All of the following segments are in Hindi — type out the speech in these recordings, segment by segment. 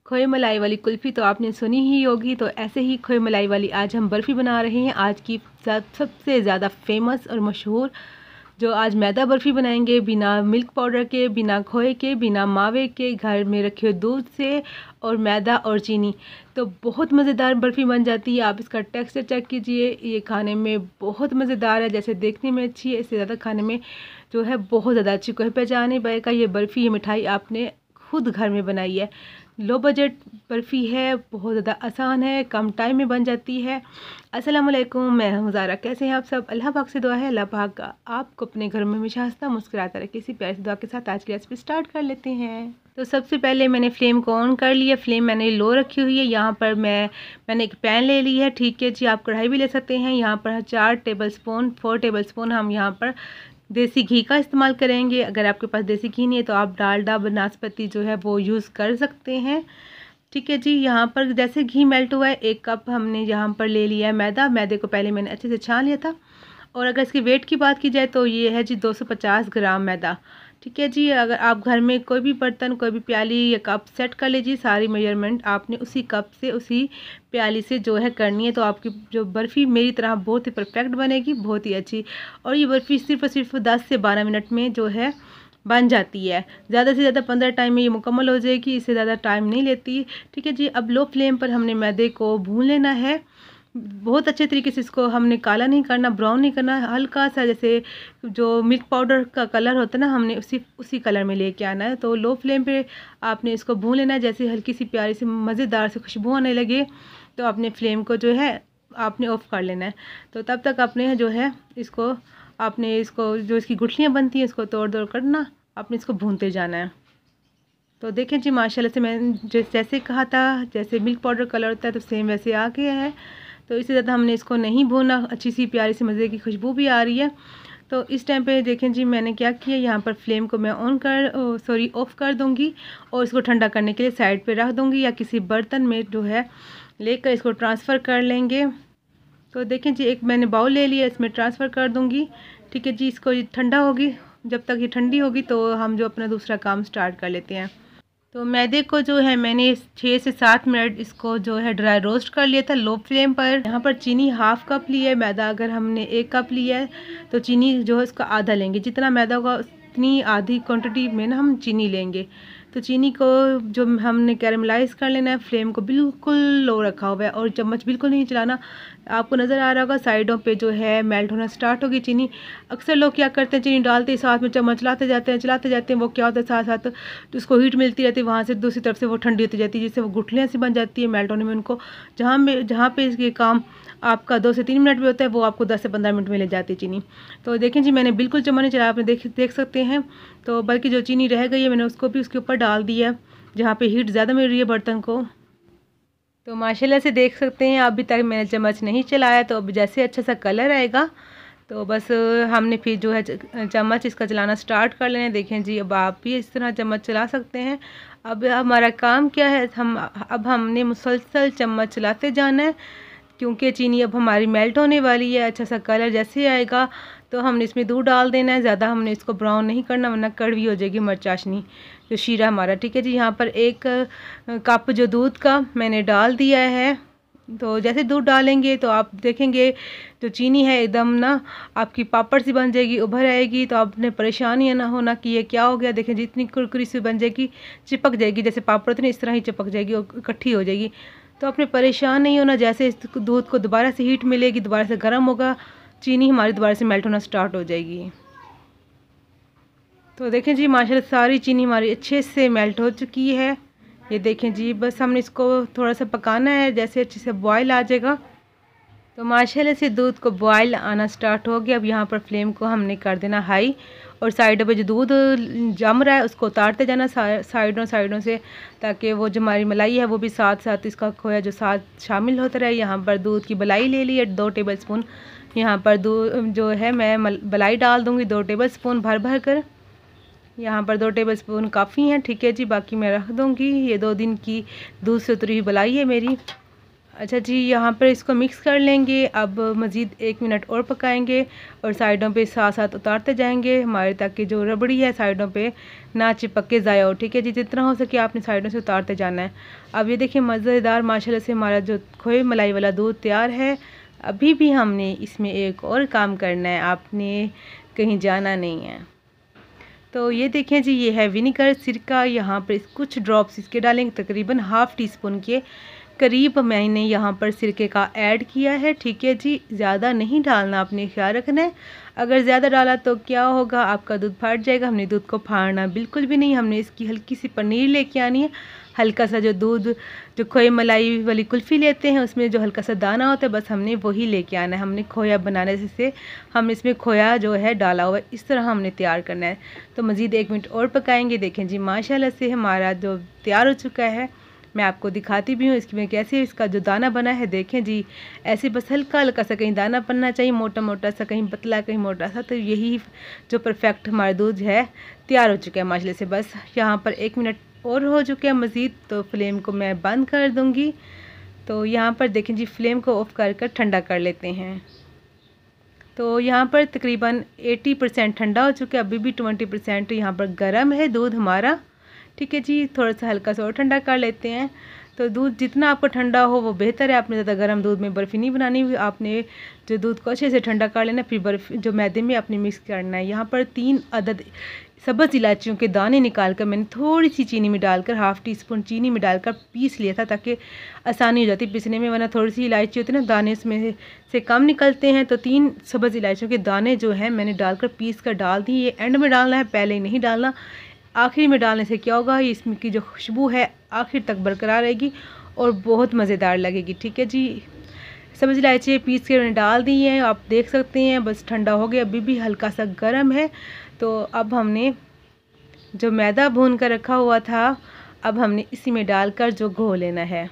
खोए मलाई वाली कुल्फ़ी तो आपने सुनी ही होगी, तो ऐसे ही खोए मलाई वाली आज हम बर्फ़ी बना रहे हैं। आज की सबसे ज़्यादा फेमस और मशहूर जो आज मैदा बर्फ़ी बनाएंगे, बिना मिल्क पाउडर के, बिना खोए के, बिना मावे के, घर में रखे हुए दूध से और मैदा और चीनी। तो बहुत मज़ेदार बर्फ़ी बन जाती है। आप इसका टेक्सचर चेक कीजिए, ये खाने में बहुत मज़ेदार है। जैसे देखने में अच्छी है, इससे ज़्यादा खाने में जो है बहुत ज़्यादा अच्छी। कोई पहचान नहीं पाएगा ये बर्फ़ी, ये मिठाई आपने खुद घर में बनाई है। लो बजट बर्फ़ी है, बहुत ज़्यादा आसान है, कम टाइम में बन जाती है। अस्सलाम वालेकुम, मैं हूं ज़ारा। कैसे हैं आप सब? अल्लाह पाक से दुआ है, अल्लाह पाक आपको अपने घर में हमेशा हंसता मुस्कुराता रहे। किसी प्यार से दुआ के साथ आज की रेसिपी स्टार्ट कर लेते हैं। तो सबसे पहले मैंने फ्लेम को ऑन कर लिया। फ्लेम मैंने लो रखी हुई है। यहाँ पर मैंने एक पैन ले ली है। ठीक है जी, आप कढ़ाई भी ले सकते हैं। यहाँ पर 4 टेबल स्पून हम यहाँ पर देसी घी का इस्तेमाल करेंगे। अगर आपके पास देसी घी नहीं है तो आप डालडा बनास्पति जो है वो यूज़ कर सकते हैं। ठीक है जी, यहाँ पर जैसे घी मेल्ट हुआ है, 1 कप हमने यहाँ पर ले लिया है मैदा। मैदे को पहले मैंने अच्छे से छान लिया था। और अगर इसकी वेट की बात की जाए तो ये है जी 250 ग्राम मैदा। ठीक है जी, अगर आप घर में कोई भी बर्तन, कोई भी प्याली या कप सेट कर लीजिए। सारी मेजरमेंट आपने उसी कप से, उसी प्याली से जो है करनी है। तो आपकी जो बर्फ़ी मेरी तरह बहुत ही परफेक्ट बनेगी, बहुत ही अच्छी। और ये बर्फ़ी सिर्फ और सिर्फ 10 से 12 मिनट में जो है बन जाती है। ज़्यादा से ज़्यादा 15 टाइम में ये मुकम्मल हो जाएगी, इससे ज़्यादा टाइम नहीं लेती। ठीक है जी, अब लो फ्लेम पर हमने मैदे को भून लेना है। बहुत अच्छे तरीके से इसको हमने काला नहीं करना, ब्राउन नहीं करना, हल्का सा जैसे जो मिल्क पाउडर का कलर होता है ना, हमने उसी कलर में लेके आना है। तो लो फ्लेम पे आपने इसको भून लेना है। जैसे हल्की सी प्यारी सी मज़ेदार से खुशबू आने लगे तो अपने फ्लेम को जो है आपने ऑफ़ कर लेना है। तो तब तक आपने जो है इसको जो इसकी गुठलियाँ बनती हैं इसको तोड़ तोड़ करना, आपने इसको भूनते जाना है। तो देखें जी, माशाल्लाह से मैंने जैसे कहा था, जैसे मिल्क पाउडर कलर होता है तो सेम वैसे आ गया है। तो इससे ज़्यादा हमने इसको नहीं भूना। अच्छी सी प्यारी सी मज़े की खुशबू भी आ रही है। तो इस टाइम पे देखें जी, मैंने क्या किया, यहाँ पर फ्लेम को मैं ऑफ़ कर दूँगी और इसको ठंडा करने के लिए साइड पे रख दूँगी, या किसी बर्तन में जो है लेकर इसको ट्रांसफ़र कर लेंगे। तो देखें जी, एक मैंने बाउल ले लिया, इसमें ट्रांसफ़र कर दूँगी। ठीक है जी, इसको ये ठंडा होगी। जब तक ये ठंडी होगी तो हम जो अपना दूसरा काम स्टार्ट कर लेते हैं। तो मैदे को जो है मैंने 6 से 7 मिनट इसको जो है ड्राई रोस्ट कर लिया था लो फ्लेम पर। यहाँ पर चीनी हाफ़ कप ली है, मैदा अगर हमने 1 कप लिया है तो चीनी जो है उसका आधा लेंगे। जितना मैदा होगा उतनी आधी क्वांटिटी में ना हम चीनी लेंगे। तो चीनी को जो हमने कैरमलाइज़ कर लेना है। फ्लेम को बिल्कुल लो रखा हुआ है और चम्मच बिल्कुल नहीं चलाना। आपको नज़र आ रहा होगा साइडों पे जो है मेल्ट होना स्टार्ट होगी चीनी। अक्सर लोग क्या करते हैं, चीनी डालते ही साथ में चम्मच चलाते जाते हैं। वो क्या होता है, साथ साथ तो उसको हीट मिलती रहती है, वहाँ से दूसरी तरफ से वो ठंडी होती जाती है, जिससे वो गुठलियाँ सी बन जाती है मेल्ट होने में। उनको जहाँ पे इसके काम आपका 2 से 3 मिनट में होता है, वो आपको 10 से 15 मिनट में ले जाती है चीनी। तो देखें जी, मैंने बिल्कुल चम्मच नहीं चलाया, आपने देख सकते हैं। तो बल्कि जो चीनी रह गई है मैंने उसको भी उसके ऊपर डाल दिया, जहाँ पे हीट ज़्यादा मिल रही है बर्तन को। तो माशाल्लाह से देख सकते हैं, अभी तक मैंने चम्मच नहीं चलाया। तो अब जैसे अच्छा सा कलर आएगा तो बस हमने फिर जो है चम्मच इसका चलाना स्टार्ट कर लेना है। देखें जी, अब आप भी इस तरह चम्मच चला सकते हैं। अब हमारा काम क्या है, अब हमने मुसलसल चम्मच चलाते जाना है, क्योंकि चीनी अब हमारी मेल्ट होने वाली है। अच्छा सा कलर जैसे आएगा तो हमने इसमें दूध डाल देना है। ज़्यादा हमने इसको ब्राउन नहीं करना, वरना कड़वी हो जाएगी हमारी चाशनी, जो शीरा हमारा। ठीक है जी, यहाँ पर 1 कप जो दूध का मैंने डाल दिया है। तो जैसे दूध डालेंगे तो आप देखेंगे जो चीनी है एकदम ना आपकी पापड़ सी बन जाएगी, उभर आएगी। तो आपने परेशान ही ना होना कि ये क्या हो गया। देखें जितनी कुरकुरी सी बन जाएगी, चिपक जाएगी, जैसे पापड़ होती है इस तरह ही चिपक जाएगी और इकट्ठी हो जाएगी। तो आपने परेशान नहीं होना। जैसे इस दूध को दोबारा से हीट मिलेगी, दोबारा से गर्म होगा, चीनी हमारी दोबारा से मेल्ट होना स्टार्ट हो जाएगी। तो देखें जी, माशाल्लाह सारी चीनी हमारी अच्छे से मेल्ट हो चुकी है। ये देखें जी, बस हमने इसको थोड़ा सा पकाना है, जैसे अच्छे से बॉयल आ जाएगा। तो माशाल्लाह से दूध को बॉयल आना स्टार्ट हो गया। अब यहाँ पर फ्लेम को हमने कर देना हाई, और साइडों पे जो दूध जम रहा है उसको उतारते जाना साइडों से, ताकि वो जो हमारी मलाई है वो भी साथ साथ इसका खोया जो साथ शामिल होता रहे। यहाँ पर दूध की मलाई ले ली है 2 टेबल स्पून। यहाँ पर दूध जो है मैं मलाई डाल दूँगी 2 टेबल स्पून भर कर। यहाँ पर 2 टेबल स्पून काफ़ी हैं। ठीक है जी, बाकी मैं रख दूँगी। ये 2 दिन की दूध से उतरी हुई मलाई है मेरी। अच्छा जी, यहाँ पर इसको मिक्स कर लेंगे। अब मज़ीद 1 मिनट और पकाएंगे और साइडों पे साथ साथ उतारते जाएंगे हमारे, ताकि जो रबड़ी है साइडों पे ना चिपक के ज़ाया हो। ठीक है जी, जितना हो सके आपने साइडों से उतारते जाना है। अब ये देखिए मज़ेदार माशाल्लाह से हमारा जो खोए मलाई वाला दूध तैयार है। अभी भी हमने इसमें एक और काम करना है, आपने कहीं जाना नहीं है। तो ये देखें जी, ये है विनेगर सिरका, यहाँ पर कुछ ड्रॉप्स इसके डालेंगे, तकरीबन ½ टीस्पून के करीब मैंने यहाँ पर सिरके का ऐड किया है। ठीक है जी, ज़्यादा नहीं डालना, आपने ख्याल रखना है। अगर ज़्यादा डाला तो क्या होगा, आपका दूध फाट जाएगा। हमने दूध को फाड़ना बिल्कुल भी नहीं। हमने इसकी हल्की सी पनीर लेके आनी है, हल्का सा जो दूध जो खोए मलाई वाली कुल्फ़ी लेते हैं उसमें जो हल्का सा दाना होता है, बस हमने वही लेके आना है। हमने खोया बनाने से हम इसमें खोया जो है डाला हुआ है, इस तरह हमने तैयार करना है। तो मज़ीद 1 मिनट और पकाएंगे। देखें जी माशाल्लाह से हमारा जो तैयार हो चुका है। मैं आपको दिखाती भी हूँ इसमें कैसे इसका जो दाना बना है। देखें जी, ऐसे बस हल्का हल्का सा, कहीं दाना बनना चाहिए मोटा मोटा सा, कहीं पतला कहीं मोटा सा। तो यही जो परफेक्ट हमारा दूध है तैयार हो चुका है माशाल्लाह से। बस यहाँ पर 1 मिनट और हो चुके हैं मज़ीद, तो फ्लेम को मैं बंद कर दूँगी। तो यहाँ पर देखें जी, फ्लेम को ऑफ कर ठंडा कर लेते हैं। तो यहाँ पर तकरीबन 80% ठंडा हो चुका है, अभी भी 20% यहाँ पर गर्म है दूध हमारा। ठीक है जी, थोड़ा सा हल्का सा और ठंडा कर लेते हैं। तो दूध जितना आपको ठंडा हो वो बेहतर है। आपने ज़्यादा गर्म दूध में बर्फ़ी नहीं बनानी, आपने जो दूध को अच्छे से ठंडा कर लेना, फिर बर्फ़ जो मैदे में आपने मिक्स करना है। यहाँ पर 3 अदद सब्ज़ इलायचियों के दाने निकाल कर मैंने थोड़ी सी चीनी में डालकर, ½ टीस्पून चीनी में डालकर पीस लिया था, ताकि आसानी हो जाती पीसने में। वरना थोड़ी सी इलायची होती है ना, दाने इसमें से कम निकलते हैं। तो 3 सब्ज़ इलायचियों के दाने जो हैं मैंने डालकर पीस कर डाल दी। ये एंड में डालना है, पहले नहीं डालना। आखिर में डालने से क्या होगा, इसमें की जो खुशबू है आखिर तक बरकरार रहेगी और बहुत मज़ेदार लगेगी। ठीक है जी, सब्ज़ इलायची पीस के मैंने डाल दी है, आप देख सकते हैं। बस ठंडा हो गया, अभी भी हल्का सा गर्म है। तो अब हमने जो मैदा भून कर रखा हुआ था, अब हमने इसी में डालकर जो घोल लेना है।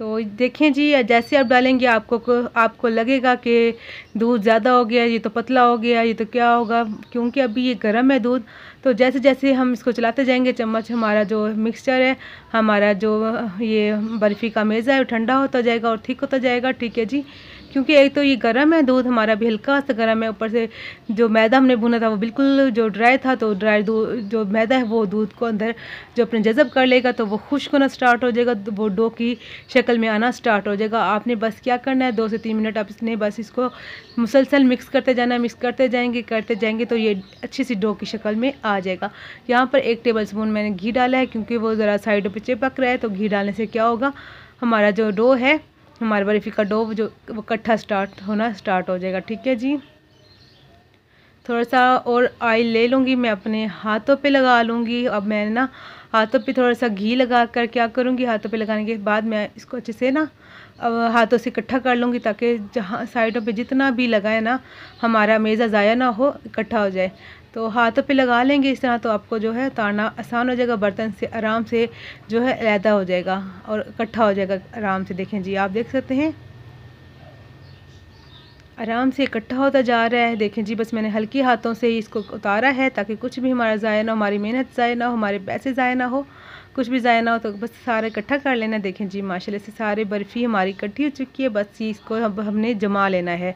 तो देखें जी, जैसे आप डालेंगे आपको लगेगा कि दूध ज़्यादा हो गया, ये तो पतला हो गया, ये तो क्या होगा, क्योंकि अभी ये गर्म है दूध। तो जैसे जैसे हम इसको चलाते जाएंगे चम्मच, हमारा जो मिक्सचर है, हमारा जो ये बर्फ़ी का मेज़ा है वो ठंडा होता जाएगा और थिक होता जाएगा। ठीक है जी, क्योंकि एक तो ये गर्म है दूध हमारा भी हल्का सा गर्म है, ऊपर से जो मैदा हमने भुना था वो बिल्कुल जो ड्राई था। तो ड्राई दूध जो मैदा है वो दूध को अंदर जो अपने जज़ब कर लेगा, तो वो खुश्क होना स्टार्ट हो जाएगा, तो वो डो की शक्ल में आना स्टार्ट हो जाएगा। आपने बस क्या करना है, 2 से 3 मिनट आप इसने बस इसको मुसलसल मिक्स करते जाना है। मिक्स करते जाएंगे तो ये अच्छी सी डो की शक्ल में आ जाएगा। यहाँ पर 1 टेबलस्पून मैंने घी डाला है, क्योंकि वो ज़रा साइडों पे चिपक रहा है। तो घी डालने से क्या होगा, हमारा जो डो है, हमारे बर्फ़ी का डो जो वो इकट्ठा होना स्टार्ट हो जाएगा। ठीक है जी, थोड़ा सा और ऑयल ले लूँगी, मैं अपने हाथों पे लगा लूँगी। अब मैं ना हाथों पे थोड़ा सा घी लगा कर क्या करूँगी, हाथों पे लगाने के बाद मैं इसको अच्छे से ना अब हाथों से इकट्ठा कर लूँगी, ताकि जहाँ साइडों पे जितना भी लगाए ना, हमारा मेज़ा ज़ाया ना हो, इकट्ठा हो जाए। तो हाथों पे लगा लेंगे इस तरह, तो आपको जो है उतारना आसान हो जाएगा, बर्तन से आराम से जो है अलहदा हो जाएगा और इकट्ठा हो जाएगा आराम से। देखें जी, आप देख सकते हैं आराम से इकट्ठा होता जा रहा है। देखें जी, बस मैंने हल्के हाथों से ही इसको उतारा है, ताकि कुछ भी हमारा ज़ाया ना हो, हमारी मेहनत ज़ाया ना हो, हमारे पैसे ज़ाया ना हो, कुछ भी ज़ाया ना हो। तो बस सारा इकट्ठा कर लेना। देखें जी, माशाल्लाह से सारी बर्फ़ी हमारी इकट्ठी हो चुकी है। बस इसको अब हमने जमा लेना है।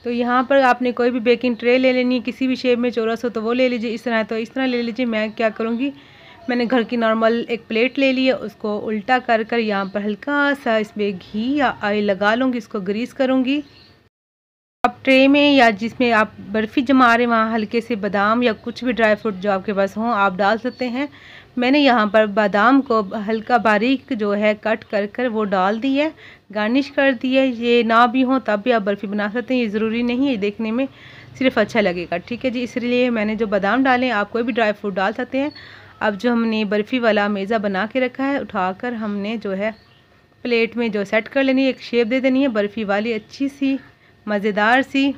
तो यहाँ पर आपने कोई भी बेकिंग ट्रे ले लेनी है, किसी भी शेप में चौरस हो तो वो ले लीजिए। इस तरह तो इस तरह ले लीजिए। मैं क्या करूँगी, मैंने घर की नॉर्मल एक प्लेट ले ली है, उसको उल्टा कर कर यहाँ पर हल्का सा इसमें घी या ऑयल लगा लूँगी, इसको ग्रीस करूँगी। आप ट्रे में या जिसमें आप बर्फ़ी जमा रहे हैं वहाँ हल्के से बादाम या कुछ भी ड्राई फ्रूट जो आपके पास हों आप डाल सकते हैं। मैंने यहाँ पर बादाम को हल्का बारीक जो है कट कर कर वो डाल दी है, गार्निश कर दी है। ये ना भी हो तब भी आप बर्फ़ी बना सकते हैं, ये ज़रूरी नहीं है, देखने में सिर्फ अच्छा लगेगा। ठीक है जी, इसलिए मैंने जो बादाम डाले, आप कोई भी ड्राई फ्रूट डाल सकते हैं। अब जो हमने बर्फ़ी वाला मेज़ा बना के रखा है, उठाकर हमने जो है प्लेट में जो सेट कर लेनी है, एक शेप दे देनी है बर्फ़ी वाली अच्छी सी मज़ेदार सी।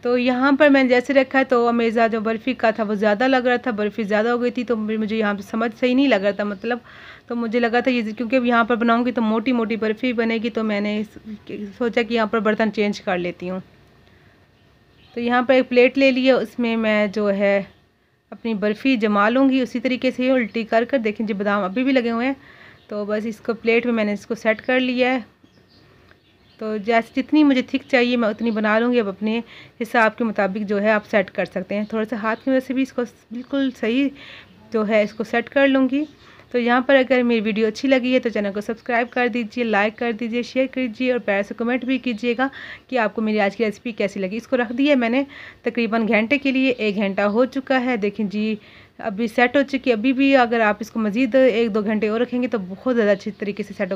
तो यहाँ पर मैंने जैसे रखा है, तो मेज़ा जो बर्फ़ी का था वो ज़्यादा लग रहा था, बर्फ़ी ज़्यादा हो गई थी, तो मुझे यहाँ पे समझ सही नहीं लग रहा था, मतलब तो मुझे लगा था ये क्योंकि यहाँ पर बनाऊँगी तो मोटी मोटी बर्फ़ी बनेगी, तो मैंने सोचा कि यहाँ पर बर्तन चेंज कर लेती हूँ। तो यहाँ पर एक प्लेट ले लिया, उसमें मैं जो है अपनी बर्फ़ी जमा लूँगी उसी तरीके से उल्टी कर कर। देखें जी बादाम अभी भी लगे हुए हैं। तो बस इसको प्लेट में मैंने इसको सेट कर लिया है। तो जैसे जितनी मुझे थिक चाहिए मैं उतनी बना लूँगी। अब अपने हिसाब के मुताबिक जो है आप सेट कर सकते हैं। थोड़ा सा हाथ की वजह से भी इसको बिल्कुल सही जो है इसको सेट कर लूँगी। तो यहाँ पर अगर मेरी वीडियो अच्छी लगी है तो चैनल को सब्सक्राइब कर दीजिए, लाइक कर दीजिए, शेयर कीजिए और प्यार से कमेंट भी कीजिएगा कि आपको मेरी आज की रेसिपी कैसी लगी। इसको रख दिया मैंने तकरीबन घंटे के लिए, 1 घंटा हो चुका है। देखें जी अभी सेट हो चुकी है। अभी भी अगर आप इसको मज़ीद 1-2 घंटे और रखेंगे तो बहुत ज़्यादा अच्छी तरीके से सेट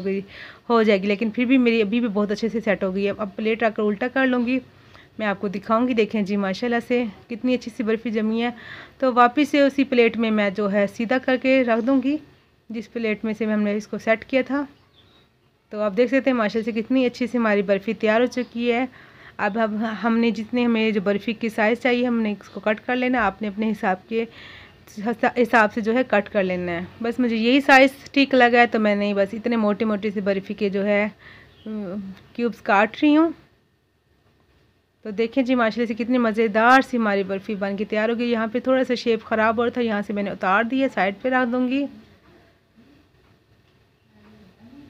हो जाएगी। लेकिन फिर भी मेरी अभी भी बहुत अच्छे से सेट हो गई है। अब प्लेट रखकर उल्टा कर लूँगी, मैं आपको दिखाऊंगी। देखें जी माशाल्लाह से कितनी अच्छी सी बर्फ़ी जमी है। तो वापस से उसी प्लेट में मैं जो है सीधा करके रख दूँगी जिस प्लेट में से हमने इसको सेट किया था। तो आप देख सकते हैं माशाल्लाह से कितनी अच्छी सी हमारी बर्फ़ी तैयार हो चुकी है। अब हमने जितने हमें जो बर्फ़ी की साइज़ चाहिए हमने इसको कट कर लेना। आपने अपने हिसाब से जो है कट कर लेना है। बस मुझे यही साइज़ ठीक लगा है तो मैंने बस इतने मोटे मोटे से बर्फ़ी के जो है क्यूब्स काट रही हूँ। तो देखें जी माशाल्लाह से कितनी मज़ेदार सी हमारी बर्फ़ी बन के तैयार हो गई। यहाँ पे थोड़ा सा शेप ख़राब हो रहा था, यहाँ से मैंने उतार दिया, साइड पे रख दूँगी।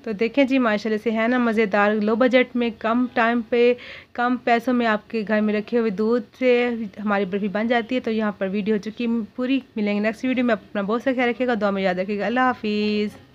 तो देखें जी माशाल्लाह से है ना मज़ेदार, लो बजट में कम टाइम पे कम पैसों में आपके घर में रखे हुए दूध से हमारी बर्फ़ी बन जाती है। तो यहाँ पर वीडियो हो चुकी पूरी। मिलेंगे नेक्स्ट वीडियो में। अपना बहुत सा ख्याल रखिएगा, दुआ में याद रखिएगा। अल्लाह हाफिज़।